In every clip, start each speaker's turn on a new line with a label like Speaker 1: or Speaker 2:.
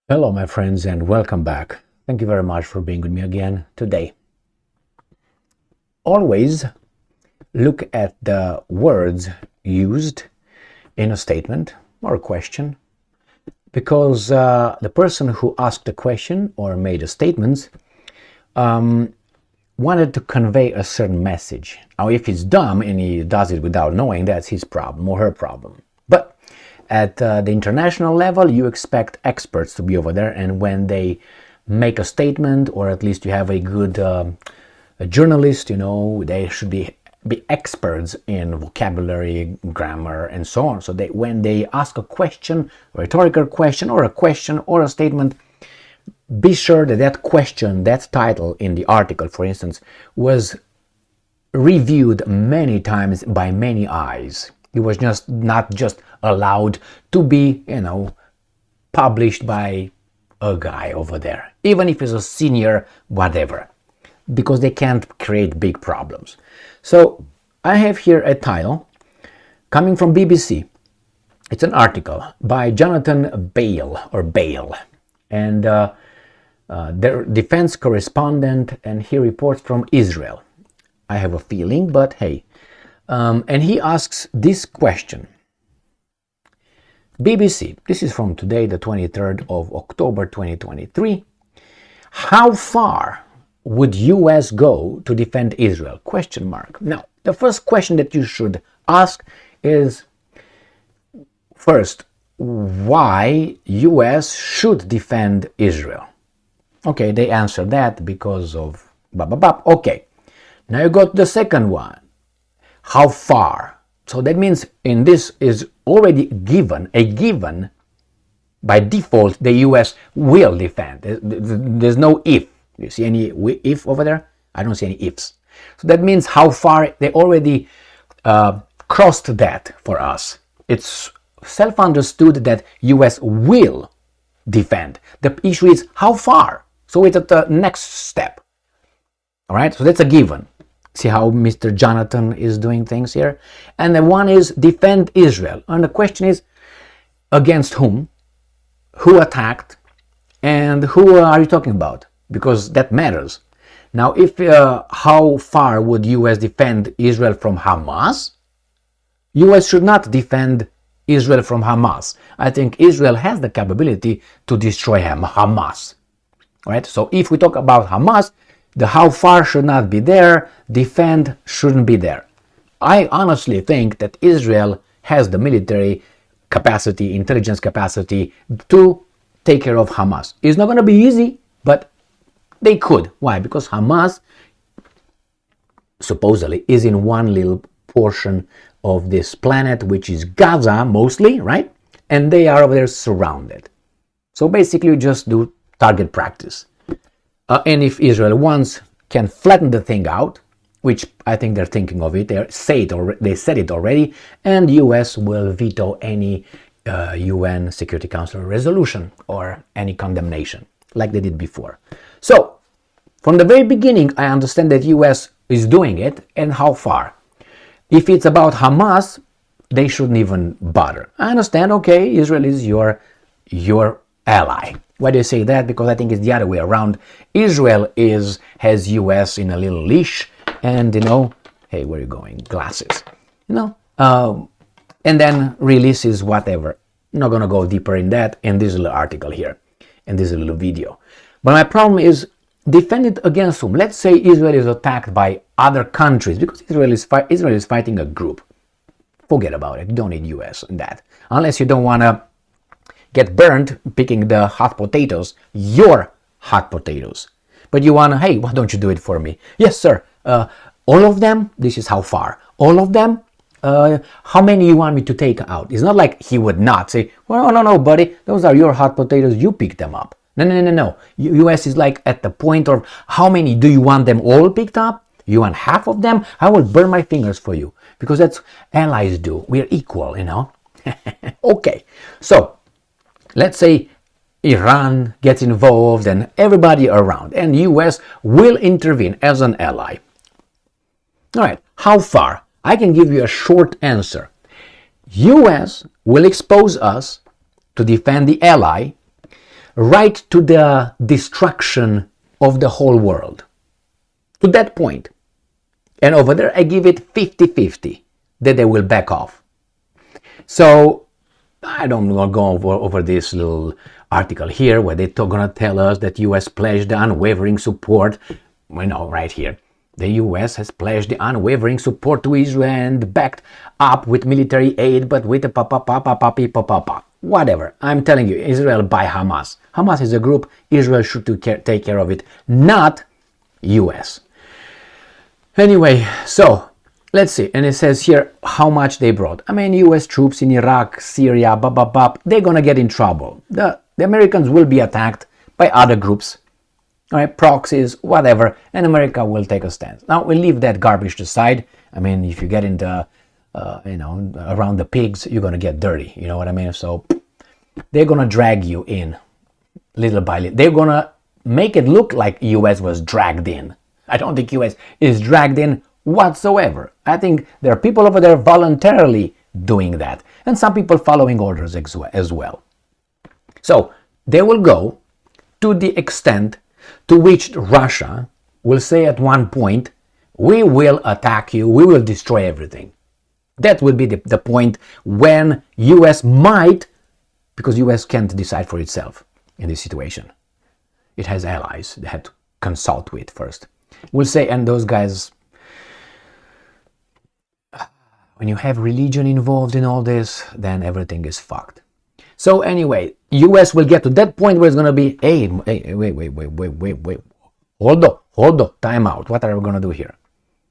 Speaker 1: Hello, my friends, and welcome back. Thank you very much for being with me again today. Always look at the words used in a statement or a question, because the person who asked a question or made a statement wanted to convey a certain message. Now, if he's dumb and he does it without knowing, that's his problem or her problem. But at the international level, you expect experts to be over there, and when they make a statement, or at least you have a good a journalist, they should be experts in vocabulary, grammar, and so on. So when they ask a question, a rhetorical question, or a statement, be sure that that question, that title in the article, for instance, was reviewed many times by many eyes. It was just not just allowed to be, published by a guy over there, even if he's a senior, whatever, because they can't create big problems. So I have here a title coming from BBC. It's an article by Jonathan Bale, and their defense correspondent, and he reports from Israel. I have a feeling, but hey. And he asks this question. BBC, this is from today, the 23rd of October 2023. How far would US go to defend Israel? Question mark. Now, the first question that you should ask is, first, why US should defend Israel? Okay, they answer that because of blah, blah, blah. Okay, now you got the second one. How far? So that means in this is already given, a given, by default, the US will defend. There's no if. You see any if over there? I don't see any ifs. So that means how far they already crossed that for us. It's self-understood that US will defend. The issue is how far. So it's at the next step. All right, so that's a given. See how Mr. Jonathan is doing things here? And the one is defend Israel. And the question is, against whom? Who attacked? And who are you talking about? Because that matters. Now, if how far would US defend Israel from Hamas? US should not defend Israel from Hamas. I think Israel has the capability to destroy Hamas. All right? So if we talk about Hamas, the how far should not be there, defend shouldn't be there. I honestly think that Israel has the military capacity, intelligence capacity to take care of Hamas. It's not going to be easy, but they could. Why? Because Hamas supposedly is in one little portion of this planet, which is Gaza mostly, right? And they are over there surrounded. So basically you just do target practice. And if Israel once can flatten the thing out, which I think they're thinking of it, they said it already, and US will veto any UN Security Council resolution or any condemnation, like they did before. So, from the very beginning, I understand that US is doing it, and how far. If it's about Hamas, they shouldn't even bother. I understand, okay, Israel is your ally. Why do you say that? Because I think it's the other way around. Israel has US in a little leash, and hey, where are you going? Glasses. And then releases whatever. I'm not gonna go deeper in that in this little article here, in this little video. But my problem is, defend it against whom? Let's say Israel is attacked by other countries, because Israel is fighting a group. Forget about it. You don't need US in that, unless you don't wanna get burned picking the hot potatoes, your hot potatoes. But you want to, hey, why don't you do it for me? Yes, sir. All of them? This is how far. All of them? How many you want me to take out? It's not like he would not say, well, no, buddy. Those are your hot potatoes. You pick them up. No. US is like at the point of, how many do you want them all picked up? You want half of them? I will burn my fingers for you. Because that's allies do. We're equal, Okay. So, let's say Iran gets involved and everybody around, and US will intervene as an ally. All right, how far? I can give you a short answer. US will expose us to defend the ally right to the destruction of the whole world. To that point. And over there, I give it 50-50 that they will back off. So I don't want to go over this little article here where they're going to tell us that U.S. pledged unwavering support. We know right here. The U.S. has pledged the unwavering support to Israel and backed up with military aid, but with a whatever. I'm telling you, Israel by Hamas. Hamas is a group. Israel should take care of it, not U.S. Anyway, so let's see. And it says here how much they brought. I mean, U.S. troops in Iraq, Syria, they're going to get in trouble. The Americans will be attacked by other groups. All right, proxies, whatever, and America will take a stance. Now, we'll leave that garbage aside. I mean, if you get into, around the pigs, you're going to get dirty. You know what I mean? So they're going to drag you in little by little. They're going to make it look like U.S. was dragged in. I don't think U.S. is dragged in whatsoever. I think there are people over there voluntarily doing that, and some people following orders as well. So they will go to the extent to which Russia will say at one point, we will attack you, we will destroy everything. That will be the point when U.S. might, because U.S. can't decide for itself in this situation. It has allies they had to consult with first. We'll say, and those guys, when you have religion involved in all this, then everything is fucked. So anyway, U.S. will get to that point where it's going to be, hey, wait, hold on, time out. What are we going to do here?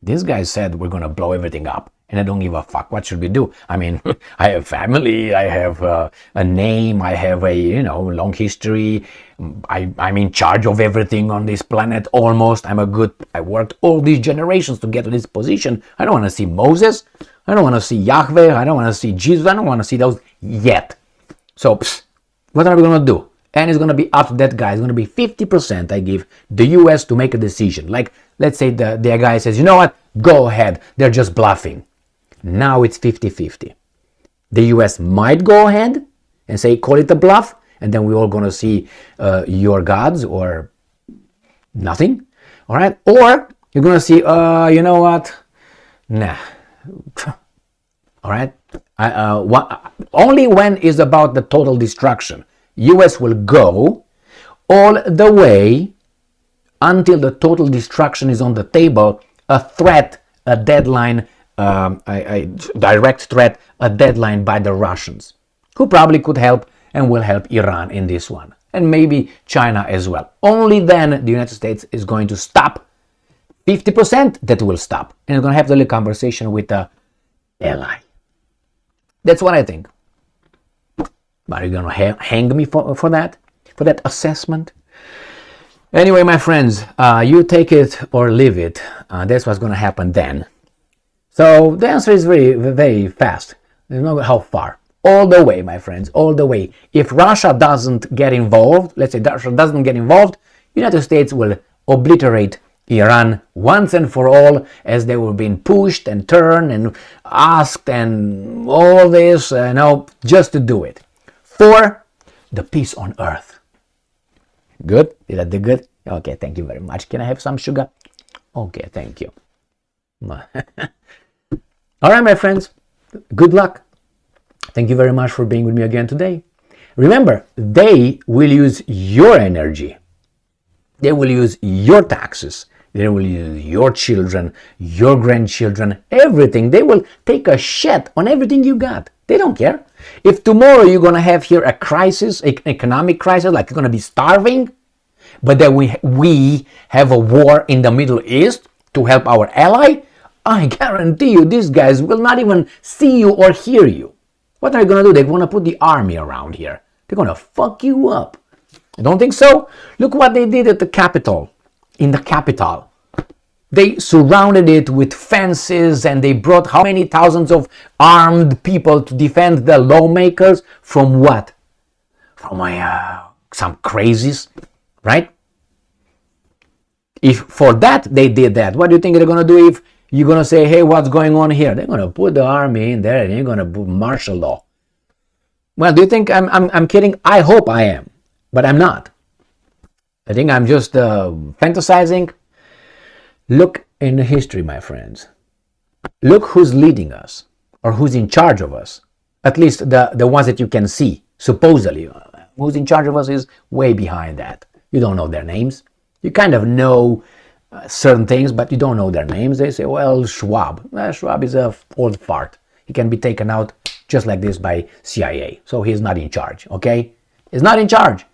Speaker 1: This guy said we're going to blow everything up, and I don't give a fuck. What should we do? I mean, I have family, I have a name, I have a, long history. I'm in charge of everything on this planet, almost. I worked all these generations to get to this position. I don't want to see Moses. I don't want to see Yahweh. I don't want to see Jesus. I don't want to see those yet. So, what are we going to do? And it's going to be up to that guy. It's going to be 50% I give the U.S. to make a decision. Like, let's say the guy says, you know what? Go ahead. They're just bluffing. Now it's 50-50. The U.S. might go ahead and say, call it a bluff. And then we're all going to see your gods or nothing. All right? Or you're going to see, you know what? Nah. All right? Only when is about the total destruction. U.S. will go all the way until the total destruction is on the table, a threat, a deadline, a direct threat, a deadline by the Russians, who probably could help and will help Iran in this one, and maybe China as well. Only then the United States is going to stop. 50% that will stop, and it's going to have a little conversation with the ally. That's what I think. Are you going to hang me for that assessment? Anyway, my friends, you take it or leave it. That's what's going to happen then. So the answer is very, very fast. There's no how far. All the way, my friends, all the way. If Russia doesn't get involved, let's say Russia doesn't get involved, United States will obliterate Iran once and for all, as they were being pushed and turned and asked and all this, just to do it. For the peace on earth. Good? Did I do good? Okay, thank you very much. Can I have some sugar? Okay, thank you. All right, my friends. Good luck. Thank you very much for being with me again today. Remember, they will use your energy. They will use your taxes. They will use your children, your grandchildren, everything. They will take a shit on everything you got. They don't care. If tomorrow you're going to have here a crisis, an economic crisis, like you're going to be starving, but then we have a war in the Middle East to help our ally, I guarantee you these guys will not even see you or hear you. What are they going to do? They're going to put the army around here. They're going to fuck you up. I don't think so. Look what they did at the Capitol. In the Capitol. They surrounded it with fences and they brought how many thousands of armed people to defend the lawmakers from what? From some crazies, right? If for that they did that, what do you think they're going to do if you're going to say, hey, what's going on here? They're going to put the army in there and you're going to put martial law. Well, do you think I'm kidding? I hope I am. But I'm not. I think I'm just fantasizing. Look in the history, my friends. Look who's leading us, or who's in charge of us. At least the ones that you can see, supposedly. Who's in charge of us is way behind that. You don't know their names. You kind of know certain things, but you don't know their names. They say, well, Schwab. Schwab is a old fart. He can be taken out just like this by CIA. So he's not in charge, okay? He's not in charge.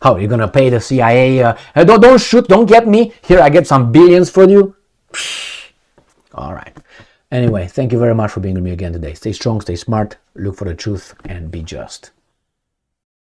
Speaker 1: How, you're going to pay the CIA? Don't shoot, don't get me. Here, I get some billions for you. All right. Anyway, thank you very much for being with me again today. Stay strong, stay smart, look for the truth, and be just.